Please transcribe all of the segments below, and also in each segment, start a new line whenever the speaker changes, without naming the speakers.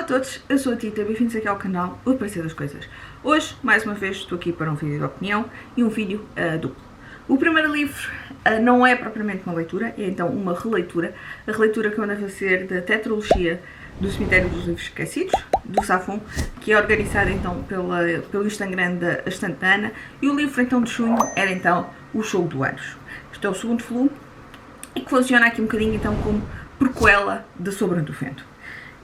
todos, eu sou a Tita, bem-vindos aqui ao canal O Parecer das Coisas. Hoje, mais uma vez, estou aqui para um vídeo de opinião e um vídeo duplo. O primeiro livro não é propriamente uma leitura, é então uma releitura. A releitura que eu ando a fazer da tetralogia do Cemitério dos Livros Esquecidos, do Safon, que é organizada então pelo Instagram da Estante da Ana, e o livro então de junho era então O Jogo do Anjo. Este é o segundo volume e que funciona aqui um bocadinho então como prequela da Sombra do Vento.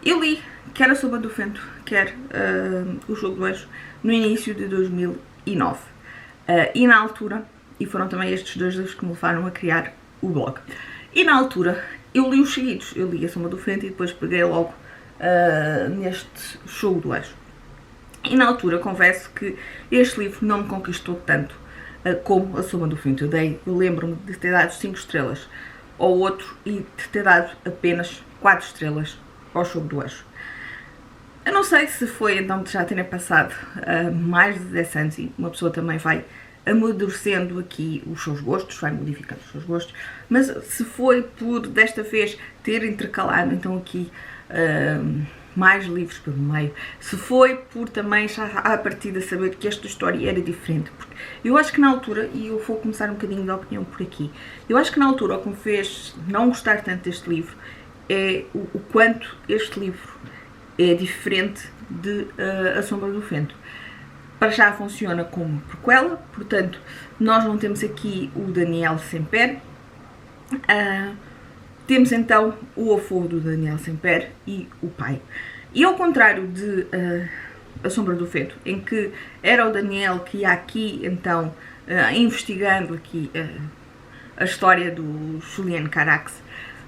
Eu li quer a Sombra do Vento, quer o Jogo do Anjo no início de 2009. E na altura, e foram também estes dois livros que me levaram a criar o blog. E na altura, eu li os seguidos. Eu li a Sombra do Vento e depois peguei logo neste Jogo do Anjo. E na altura, confesso que este livro não me conquistou tanto como a Sombra do Vento. Eu lembro-me de ter dado 5 estrelas ao outro e de ter dado apenas 4 estrelas ao Jogo do Anjo. Eu não sei se foi então de já terem passado mais de 10 anos e uma pessoa também vai amadurecendo aqui os seus gostos, vai modificando os seus gostos, mas se foi por desta vez ter intercalado então aqui mais livros pelo meio, se foi por também já à partida saber que esta história era diferente, porque eu acho que na altura, e eu vou começar um bocadinho da opinião por aqui, eu acho que na altura o que me fez não gostar tanto deste livro é o quanto este livro é diferente de A Sombra do Vento. Para já funciona como prequela, portanto nós não temos aqui o Daniel Semper, temos então o avô do Daniel Semper e o pai. E ao contrário de A Sombra do Vento, em que era o Daniel que ia aqui então investigando aqui a história do Julian Carax,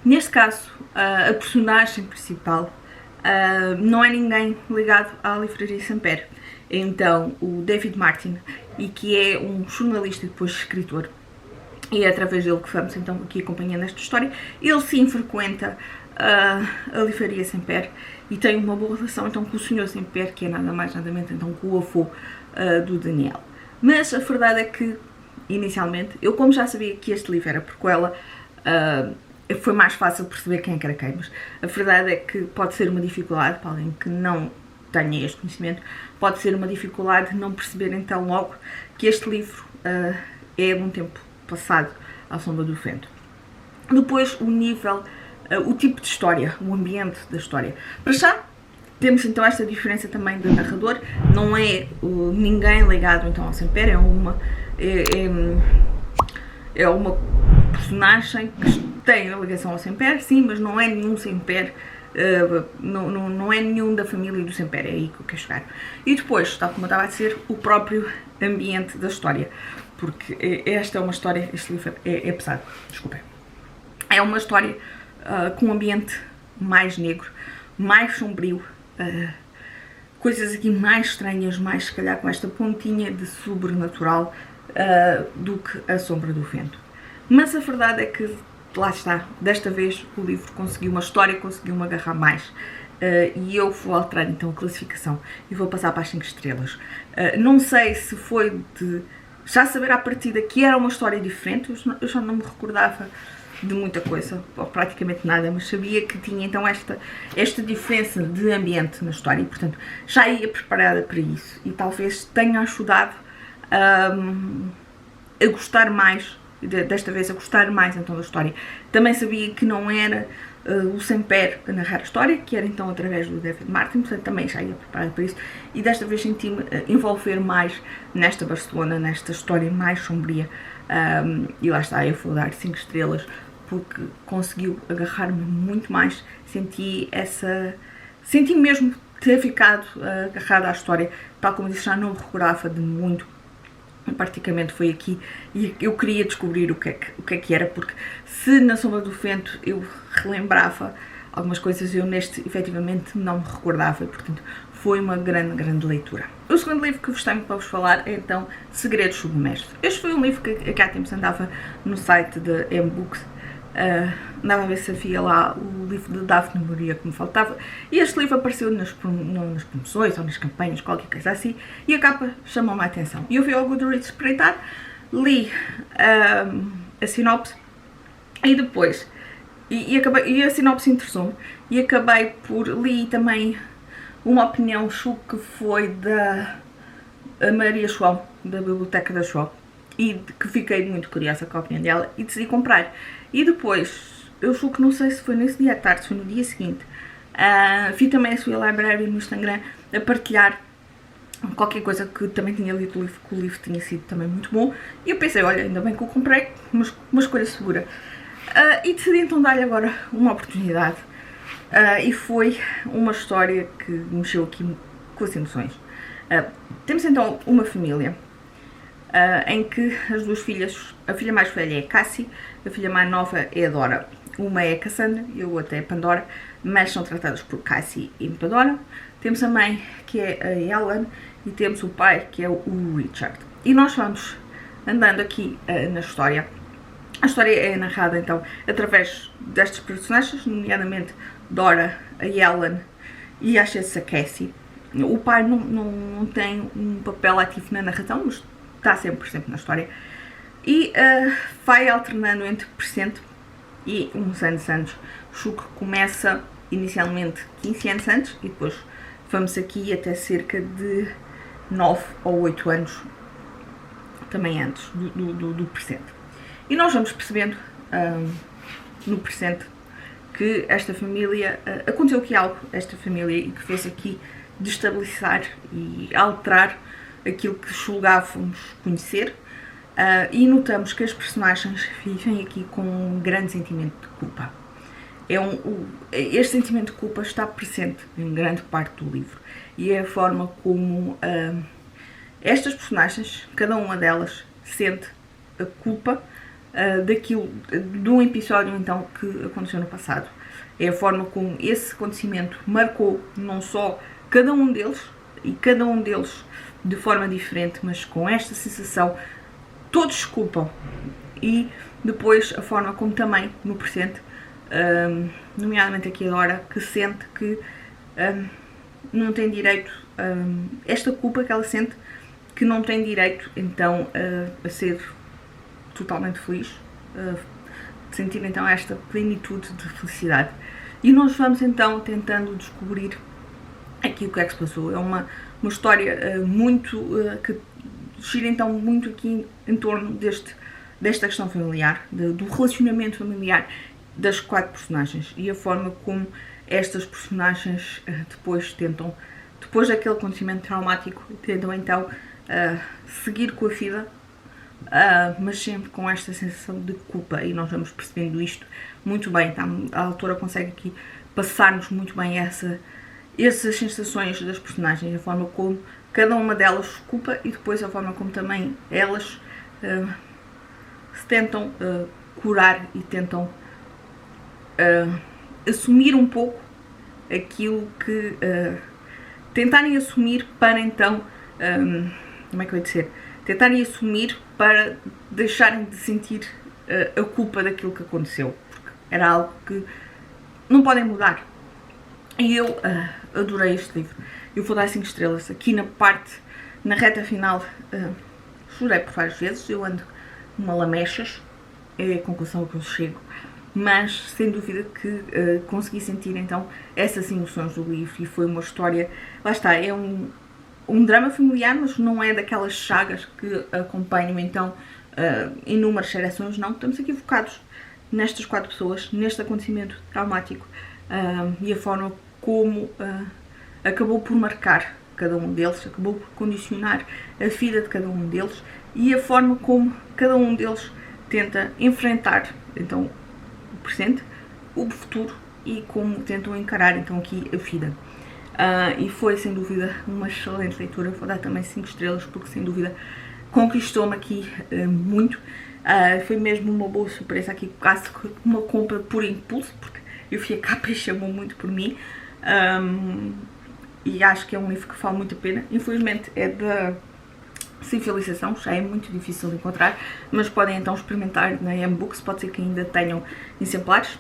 neste caso a personagem principal não é ninguém ligado à livraria Semper. É então o David Martin, e que é um jornalista e depois escritor, e é através dele que vamos então aqui acompanhando esta história. Ele sim frequenta a livraria Semper e tem uma boa relação então com o Sr. Semper, que é nada mais nada menos então com o avô do Daniel. Mas a verdade é que inicialmente, eu como já sabia que este livro era prequela, foi mais fácil perceber quem é que era quem, mas a verdade é que pode ser uma dificuldade para alguém que não tenha este conhecimento, pode ser uma dificuldade não perceber então logo que este livro é de um tempo passado à Sombra do Vento. Depois o nível, o tipo de história, o ambiente da história. Para já temos então esta diferença também do narrador, não é ninguém ligado então ao Semper, é uma personagem que tem a ligação ao Semper, sim, mas não é nenhum Semper, não é nenhum da família do Semper, é aí que eu quero chegar. E depois, tal como eu estava a dizer, o próprio ambiente da história, porque esta é uma história, este livro é pesado, desculpem. É uma história com um ambiente mais negro, mais sombrio, coisas aqui mais estranhas, mais se calhar com esta pontinha de sobrenatural do que A Sombra do Vento. Mas a verdade é que, lá está, desta vez o livro conseguiu uma história, conseguiu-me agarrar mais. E eu vou alterar então a classificação e vou passar para as 5 estrelas. Não sei se foi de já saber à partida que era uma história diferente, eu já não me recordava de muita coisa, ou praticamente nada, mas sabia que tinha então esta diferença de ambiente na história e portanto já ia preparada para isso e talvez tenha ajudado a gostar mais, desta vez a gostar mais então da história. Também sabia que não era o Semper a narrar a história, que era então através do David Martin, portanto também já ia preparado para isso e desta vez senti-me envolver mais nesta Barcelona, nesta história mais sombria, e lá está, eu vou dar 5 estrelas porque conseguiu agarrar-me muito mais, senti mesmo ter ficado agarrada à história, tal como disse, já não me recordava de muito. Praticamente foi aqui e eu queria descobrir o que é que era, porque se na Sombra do Vento eu relembrava algumas coisas, eu neste efetivamente não me recordava e portanto foi uma grande leitura. O segundo livro que vos tenho para vos falar é então Segredos Submersos. Este foi um livro que há tempos andava no site da M-Books, andava a ver se havia lá o livro de Daphne Maria que me faltava e este livro apareceu nas promoções ou nas campanhas, qualquer coisa assim, e a capa chamou-me a atenção. E eu fui ao Goodreads espreitar, li a sinopse e depois, e a sinopse interessou-me e acabei por li também uma opinião, julgo que foi da Maria João, da Biblioteca da João, e que fiquei muito curiosa com a opinião dela e decidi comprar. E depois, eu julgo que não sei se foi nesse dia à tarde, se foi no dia seguinte, vi também a sua library no Instagram a partilhar qualquer coisa que também tinha lido o livro, que o livro tinha sido também muito bom, e eu pensei, olha, ainda bem que eu comprei, uma escolha segura. E decidi então dar-lhe agora uma oportunidade, e foi uma história que mexeu aqui com as emoções. Temos então uma família em que as duas filhas, a filha mais velha é a Cassie, a filha mais nova é a Dora. Uma é a Cassandra e a outra é a Pandora, mas são tratadas por Cassie e Pandora. Temos a mãe, que é a Ellen, e temos o pai, que é o Richard. E nós vamos andando aqui na história. A história é narrada então através destes personagens, nomeadamente Dora, a Ellen e acho que a Cassie. O pai não tem um papel ativo na narração, mas está sempre na história. E vai alternando entre presente e uns anos antes. O que começa inicialmente 15 anos antes e depois vamos aqui até cerca de 9 ou 8 anos também antes do presente. E nós vamos percebendo no presente que esta família, aconteceu aqui algo, esta família, e que fez aqui destabilizar e alterar aquilo que julgávamos conhecer, e notamos que as personagens vivem aqui com um grande sentimento de culpa. Este sentimento de culpa está presente em grande parte do livro, e é a forma como estas personagens, cada uma delas, sente a culpa de um episódio então que aconteceu no passado. É a forma como esse acontecimento marcou não só cada um deles, e cada um deles de forma diferente, mas com esta sensação, todos se culpam. E depois a forma como também no presente, nomeadamente aqui a Dora, que sente que não tem direito, esta culpa que ela sente, que não tem direito então a ser totalmente feliz, sentir então esta plenitude de felicidade. E nós vamos então tentando descobrir aqui o que é que se passou. É uma história que gira então muito aqui em torno desta questão familiar, do relacionamento familiar das 4 personagens e a forma como estas personagens depois daquele acontecimento traumático, tentam então seguir com a vida, mas sempre com esta sensação de culpa, e nós vamos percebendo isto muito bem. A autora consegue aqui passar-nos muito bem essas sensações das personagens, a forma como cada uma delas se culpa e depois a forma como também elas se tentam curar e tentam assumir um pouco aquilo que tentarem assumir para então como é que eu ia dizer? Tentarem assumir para deixarem de sentir a culpa daquilo que aconteceu, porque era algo que não podem mudar. E eu adorei este livro. Eu vou dar 5 estrelas. Aqui na reta final, chorei por várias vezes. Eu ando numa lamechas, é a conclusão que eu chego, mas sem dúvida que consegui sentir então essas emoções do livro, e foi uma história, lá está, é um drama familiar, mas não é daquelas chagas que acompanham então inúmeras gerações. Não, estamos aqui focados nestas 4 pessoas, neste acontecimento traumático, e a forma como acabou por marcar cada um deles, acabou por condicionar a vida de cada um deles, e a forma como cada um deles tenta enfrentar então o presente, o futuro, e como tentam encarar então aqui a vida. E foi sem dúvida uma excelente leitura. Vou dar também 5 estrelas porque sem dúvida conquistou-me aqui muito. Foi mesmo uma boa surpresa aqui, quase uma compra por impulso, porque eu fui a capa e chamou muito por mim, e acho que é um livro que vale muito a pena. Infelizmente é da Civilização, já é muito difícil de encontrar, mas podem então experimentar na M-Books, pode ser que ainda tenham exemplares.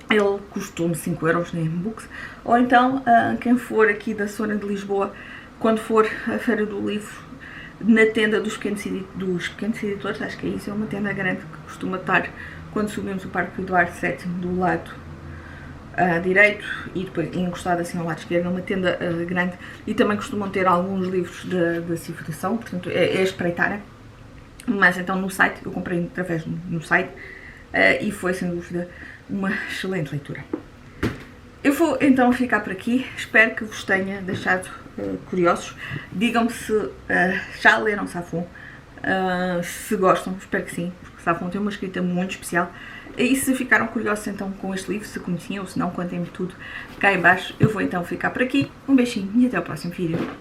Ele custou-me 5 euros na M-Books, ou então quem for aqui da zona de Lisboa, quando for à Feira do Livro, na tenda dos pequenos editores, acho que é isso, é uma tenda grande que costuma estar quando subimos o Parque Eduardo VII do lado direito e depois encostado assim ao lado esquerdo, numa tenda grande, e também costumam ter alguns livros da civilização, portanto é espreitar. Mas então no site, eu comprei através no site, e foi sem dúvida uma excelente leitura. Eu vou então ficar por aqui, espero que vos tenha deixado curiosos. Digam-me se já leram Safon, se gostam, espero que sim, porque Safon tem uma escrita muito especial. E se ficaram curiosos então com este livro, se conheciam ou se não, contem-me tudo cá em baixo. Eu vou então ficar por aqui, um beijinho e até o próximo vídeo.